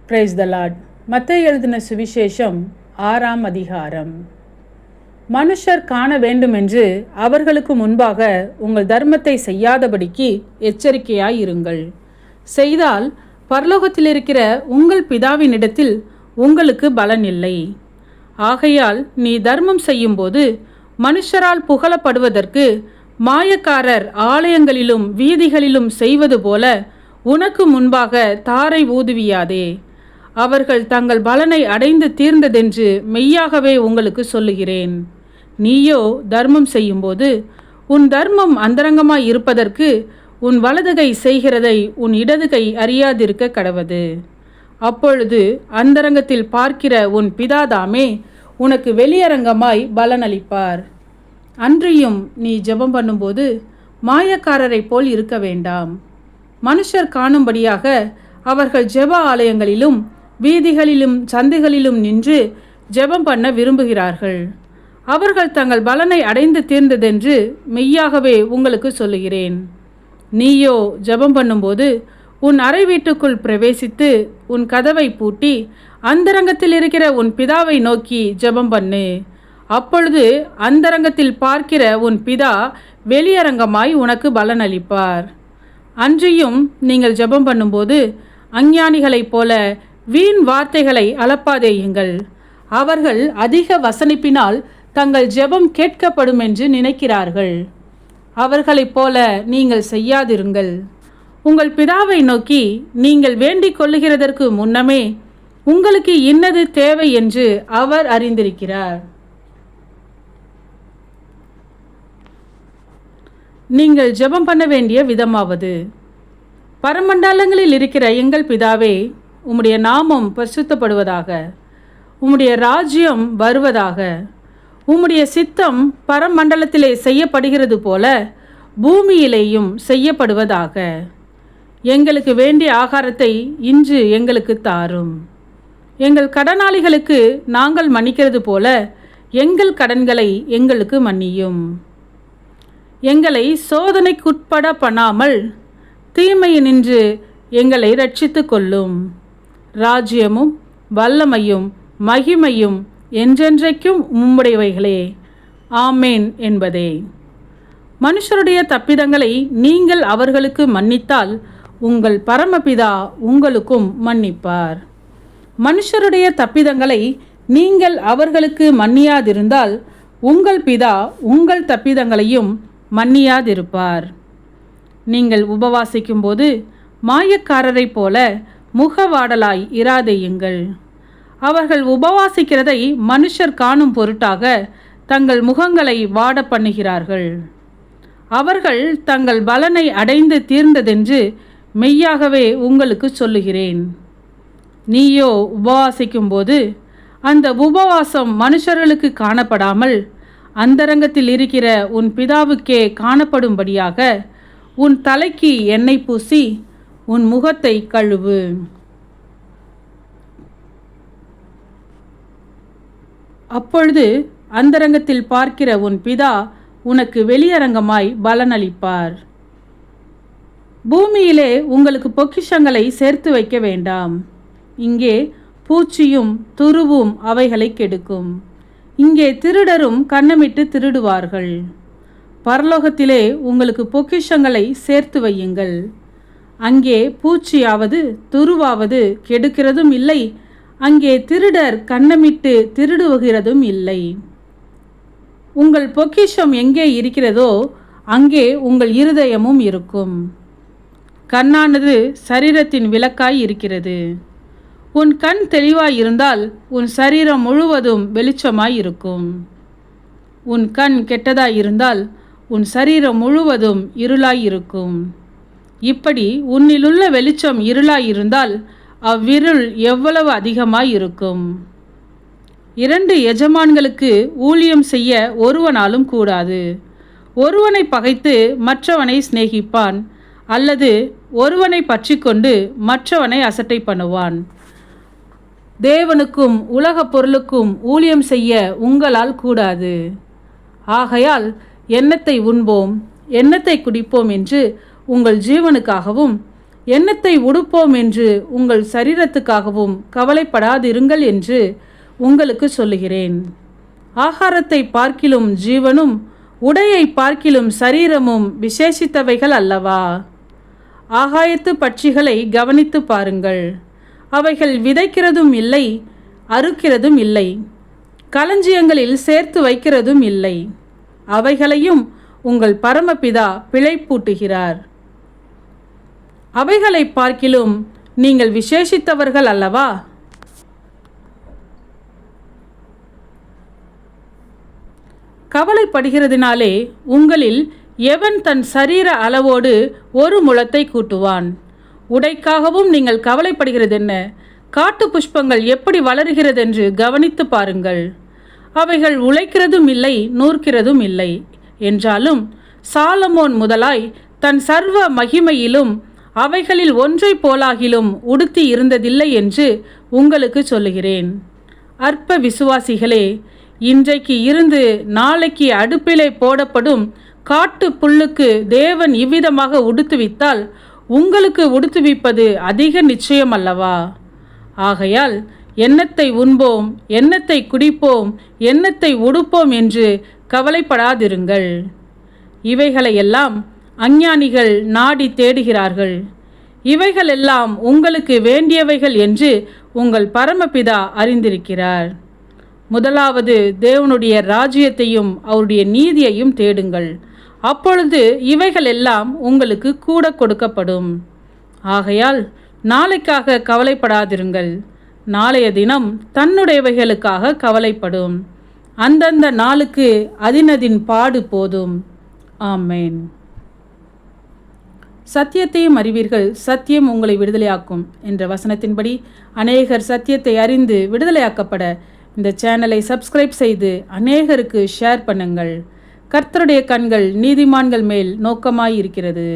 Praise the Lord. மத்தேயு எழுதின சுவிசேஷம் 6ஆம் அதிகாரம். மனுஷர் காண வேண்டுமென்று அவர்களுக்கு முன்பாக உங்கள் தர்மத்தை செய்யாதபடிக்கு எச்சரிக்கையாயிருங்கள். செய்தால் பரலோகத்தில் இருக்கிற உங்கள் பிதாவினிடத்தில் உங்களுக்கு பலன் இல்லை. ஆகையால் நீ தர்மம் செய்யும்போது மனுஷரால் புகழப்படுவதற்கு மாயக்காரர் ஆலயங்களிலும் வீதிகளிலும் செய்வது போல உனக்கு முன்பாக தாரை ஊதுவியாதே. அவர்கள் தங்கள் பலனை அடைந்து தீர்ந்ததென்று மெய்யாகவே உங்களுக்கு சொல்லுகிறேன். நீயோ தர்மம் செய்யும்போது உன் தர்மம் அந்தரங்கமாய் இருப்பதற்கு உன் வலதுகை செய்கிறதை உன் இடதுகை அறியாதிருக்க கடவது. அப்பொழுது அந்தரங்கத்தில் பார்க்கிற உன் பிதாதாமே உனக்கு வெளியரங்கமாய் பலனளிப்பார். அன்றியும் நீ ஜெபம் பண்ணும்போது மாயக்காரரை போல் இருக்க வேண்டாம். மனுஷர் காணும்படியாக அவர்கள் ஜெப ஆலயங்களிலும் வீதிகளிலும் சந்தைகளிலும் நின்று ஜெபம் பண்ண விரும்புகிறார்கள். அவர்கள் தங்கள் பலனை அடைந்து தீர்ந்ததென்று மெய்யாகவே உங்களுக்கு சொல்லுகிறேன். நீயோ ஜெபம் பண்ணும்போது உன் அறை வீட்டுக்குள் பிரவேசித்து உன் கதவை பூட்டி அந்தரங்கத்தில் இருக்கிற உன் பிதாவை நோக்கி ஜெபம் பண்ணு. அப்பொழுது அந்தரங்கத்தில் பார்க்கிற உன் பிதா வெளியரங்கமாய் உனக்கு பலனளிப்பார். அன்றியும் நீங்கள் ஜெபம் பண்ணும்போது அஞ்ஞானிகளைப் போல வீண் வார்த்தைகளை அளப்பாதேயுங்கள். அவர்கள் அதிக வசனிப்பினால் தங்கள் ஜெபம் கேட்கப்படும் என்று நினைக்கிறார்கள். அவர்களைப் போல நீங்கள் செய்யாதிருங்கள். உங்கள் பிதாவை நோக்கி நீங்கள் வேண்டிக் கொள்ளுகிறதற்கு முன்னமே உங்களுக்கு இன்னது தேவை என்று அவர் அறிந்திருக்கிறார். நீங்கள் ஜெபம் பண்ண வேண்டிய விதமாவது: பரமண்டலங்களில் இருக்கிற எங்கள் பிதாவே, உம்முடைய நாமம் பரிசுத்தப்படுவதாக. உம்முடைய ராஜ்யம் வருவதாக. உம்முடைய சித்தம் பரமண்டலத்திலே செய்யப்படுகிறது போல பூமியிலேயும் செய்யப்படுவதாக. எங்களுக்கு வேண்டிய ஆகாரத்தை இன்று எங்களுக்கு தாரும். எங்கள் கடனாளிகளுக்கு நாங்கள் மன்னிக்கிறது போல எங்கள் கடன்களை எங்களுக்கு மன்னியும். எங்களை சோதனைக்குட்பட பண்ணாமல் தீமையினின்று எங்களை ரட்சித்து கொள்ளும். ராஜ்யமும் வல்லமையும் மகிமையும் என்றென்றைக்கும் உம்முடையவைகளே. ஆமேன் என்பதே. மனுஷருடைய தப்பிதங்களை நீங்கள் அவர்களுக்கு மன்னித்தால் உங்கள் பரமபிதா உங்களுக்கும் மன்னிப்பார். மனுஷருடைய தப்பிதங்களை நீங்கள் அவர்களுக்கு மன்னியாதிருந்தால் உங்கள் பிதா உங்கள் தப்பிதங்களையும் மன்னியாதிருப்பார். நீங்கள் உபவாசிக்கும்போது மாயக்காரரைப் போல முகவாடலாய் இராதேயுங்கள். அவர்கள் உபவாசிக்கிறதை மனுஷர் காணும் பொருட்டாக தங்கள் முகங்களை வாட பண்ணுகிறார்கள். அவர்கள் தங்கள் பலனை அடைந்து தீர்ந்ததென்று மெய்யாகவே உங்களுக்கு சொல்லுகிறேன். நீயோ உபவாசிக்கும்போது அந்த உபவாசம் மனுஷர்களுக்கு காணப்படாமல் அந்தரங்கத்தில் இருக்கிற உன் பிதாவுக்கே காணப்படும்படியாக உன் தலைக்கு எண்ணெய் பூசி உன் முகத்தை கழுவு. அப்பொழுது அந்தரங்கத்தில் பார்க்கிற உன் பிதா உனக்கு வெளியரங்கமாய் பலனளிப்பார். பூமியிலே உங்களுக்கு பொக்கிஷங்களை சேர்த்து வைக்க வேண்டாம். இங்கே பூச்சியும் துருவும் அவைகளை கெடுக்கும். இங்கே திருடரும் கன்னமிட்டு திருடுவார்கள். பரலோகத்திலே உங்களுக்கு பொக்கிஷங்களை சேர்த்து வையுங்கள். அங்கே பூச்சியாவது துருவாவது கெடுக்கிறதும் இல்லை, அங்கே திருடர் கன்னமிட்டு திருடுகிறதும் இல்லை. உங்கள் பொக்கிஷம் எங்கே இருக்கிறதோ அங்கே உங்கள் இருதயமும் இருக்கும். கண்ணானது சரீரத்தின் விளக்காய் இருக்கிறது. உன் கண் தெளிவாய் இருந்தால் உன் சரீரம் முழுவதும் வெளிச்சமாய் இருக்கும். உன் கண் கெட்டதாய் இருந்தால் உன் சரீரம் முழுவதும் இருளாய் இருக்கும். இப்படி உன்னிலுள்ள வெளிச்சம் இருளாய் இருந்தால் அவ்விருள் எவ்வளவு அதிகமாய் இருக்கும். 2 எஜமான்களுக்கு ஊழியம் செய்ய ஒருவனாலும் கூடாது. ஒருவனை பகைத்து மற்றவனை சிநேகிப்பான், அல்லது ஒருவனை பற்றி கொண்டு மற்றவனை அசட்டை பண்ணுவான். தேவனுக்கும் உலக பொருளுக்கும் ஊழியம் செய்ய உங்களால் கூடாது. ஆகையால் எண்ணத்தை உண்போம், எண்ணத்தை குடிப்போம் என்று உங்கள் ஜீவனுக்காகவும் என்னத்தை உடுப்போம் என்று உங்கள் சரீரத்துக்காகவும் கவலைப்படாதிருங்கள் என்று உங்களுக்கு சொல்லுகிறேன். ஆகாரத்தை பார்க்கிலும் ஜீவனும் உடையை பார்க்கிலும் சரீரமும் விசேஷித்தவைகள் அல்லவா? ஆகாயத்து பட்சிகளை கவனித்து பாருங்கள். அவைகள் விதைக்கிறதும் இல்லை, அறுக்கிறதும் இல்லை, களஞ்சியங்களில் சேர்த்து வைக்கிறதும் இல்லை. அவைகளையும் உங்கள் பரமபிதா பிழைப்பூட்டுகிறார். அவைகளை பார்க்கிலும் நீங்கள் விசேஷித்தவர்கள் அல்லவா? கவலைப்படுகிறதினாலே உங்களில் எவன் தன் சரீர அளவோடு ஒரு முழத்தை கூட்டுவான்? உடைக்காகவும் நீங்கள் கவலைப்படுகிறதென்ன? காட்டு புஷ்பங்கள் எப்படி வளருகிறதென்று கவனித்து பாருங்கள். அவைகள் உழைக்கிறதும் இல்லை, நூற்கிறதும் இல்லை. என்றாலும் சாலமோன் முதலாய் தன் சர்வ மகிமையிலும் அவைகளில் ஒன்றை போலாகிலும் உடுத்தி இருந்ததில்லை என்று உங்களுக்கு சொல்லுகிறேன். அற்ப விசுவாசிகளே, இன்றைக்கு இருந்து நாளைக்கு அடுப்பிலே போடப்படும் காட்டு புல்லுக்கு தேவன் இவ்விதமாக உடுத்துவித்தால் உங்களுக்கு உடுத்துவிப்பது அதிக நிச்சயம் அல்லவா? ஆகையால் என்னத்தை உண்போம், என்னத்தை குடிப்போம், என்னத்தை உடுப்போம் என்று கவலைப்படாதிருங்கள். இவைகளையெல்லாம் அஞ்ஞானிகள் நாடி தேடுகிறார்கள். இவைகளெல்லாம் உங்களுக்கு வேண்டியவைகள் என்று உங்கள் பரமபிதா அறிந்திருக்கிறார். முதலாவது தேவனுடைய ராஜ்யத்தையும் அவருடைய நீதியையும் தேடுங்கள், அப்பொழுது இவைகளெல்லாம் உங்களுக்கு கூட கொடுக்கப்படும். ஆகையால் நாளைக்காக கவலைப்படாதிருங்கள். நாளைய தினம் தன்னுடையவைகளுக்காக கவலைப்படும். அந்தந்த நாளுக்கு அதினதின் பாடு போதும். ஆமேன். சத்தியத்தையும் அறிவீர்கள், சத்தியம் உங்களை விடுதலையாக்கும் என்ற வசனத்தின்படி அநேகர் சத்தியத்தை அறிந்து விடுதலையாக்கப்பட இந்த சேனலை சப்ஸ்கிரைப் செய்து அநேகருக்கு ஷேர் பண்ணுங்கள். கர்த்தருடைய கண்கள் நீதிமான்கள் மேல் நோக்கமாயிருக்கிறது.